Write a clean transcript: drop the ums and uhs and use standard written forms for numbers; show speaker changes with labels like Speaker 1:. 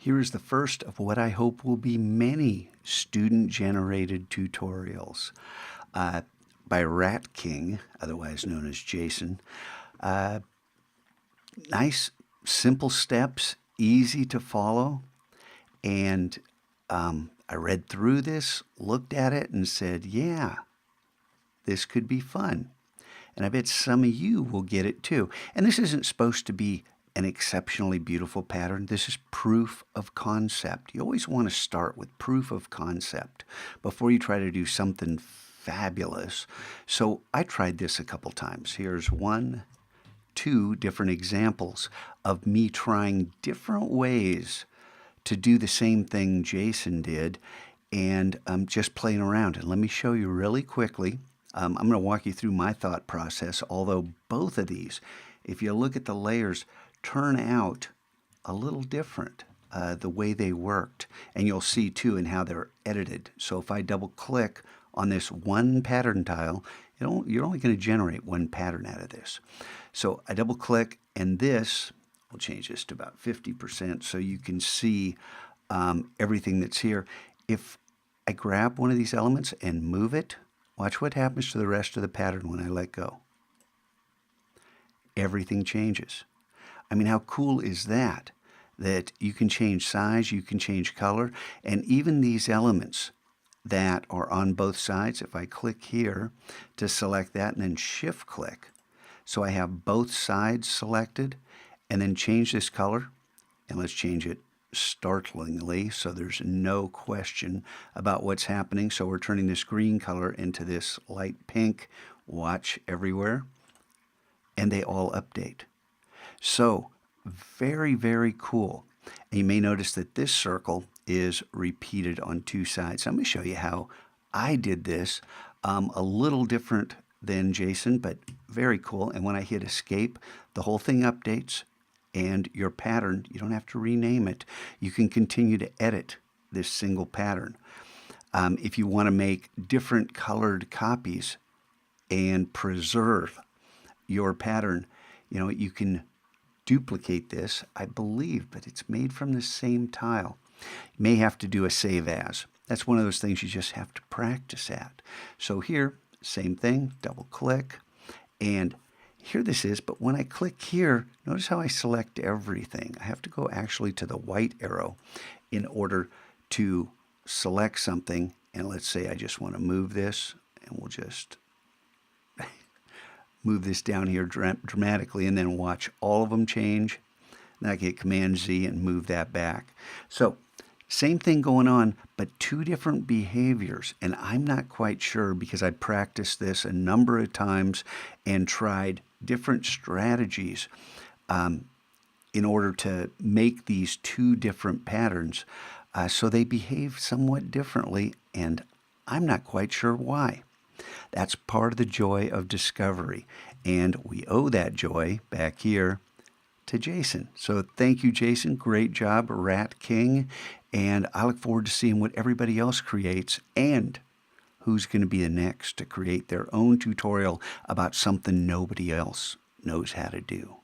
Speaker 1: Here is the first of what I hope will be many student-generated tutorials by Rat King, otherwise known as Jason. Nice, simple steps, easy to follow, and I read through this, looked at it, and said, yeah, this could be fun. And I bet some of you will get it too. And this isn't supposed to be an exceptionally beautiful pattern. This is proof of concept. You always want to start with proof of concept before you try to do something fabulous. So I tried this a couple times. Here's 1, 2 different examples of me trying different ways to do the same thing Jason did, and just playing around. And let me show you really quickly. I'm going to walk you through my thought process, although both of these, if you look at the layers, turn out a little different the way they worked. And you'll see too in how they're edited. So if I double click on this one pattern tile, you're only going to generate one pattern out of this. So I double click, and this, we'll change this to about 50% so you can see everything that's here. If I grab one of these elements and move it, watch what happens to the rest of the pattern when I let go. Everything changes. I mean, how cool is that? That you can change size, you can change color, and even these elements that are on both sides, if I click here to select that and then shift click, so I have both sides selected, and then change this color, and let's change it startlingly so there's no question about what's happening. So we're turning this green color into this light pink. Watch everywhere, and they all update. So very, very cool. And you may notice that this circle is repeated on 2 sides. I'm going to show you how I did this. A little different than Jason, but very cool. And when I hit escape, the whole thing updates, and your pattern, you don't have to rename it. You can continue to edit this single pattern. If you want to make different colored copies and preserve your pattern, you can duplicate this, I believe, but it's made from the same tile. You may have to do a save as. That's one of those things you just have to practice at. So here, same thing, double click, and here this is, but when I click here, notice how I select everything. I have to go actually to the white arrow in order to select something, and let's say I just want to move this, and we'll just move this down here dramatically, and then watch all of them change. Then I can hit Command Z and move that back. So same thing going on, but 2 different behaviors. And I'm not quite sure, because I practiced this a number of times and tried different strategies in order to make these 2 different patterns. So they behave somewhat differently, and I'm not quite sure why. That's part of the joy of discovery, and we owe that joy back here to Jason. So thank you, Jason. Great job, Rat King, and I look forward to seeing what everybody else creates and who's going to be the next to create their own tutorial about something nobody else knows how to do.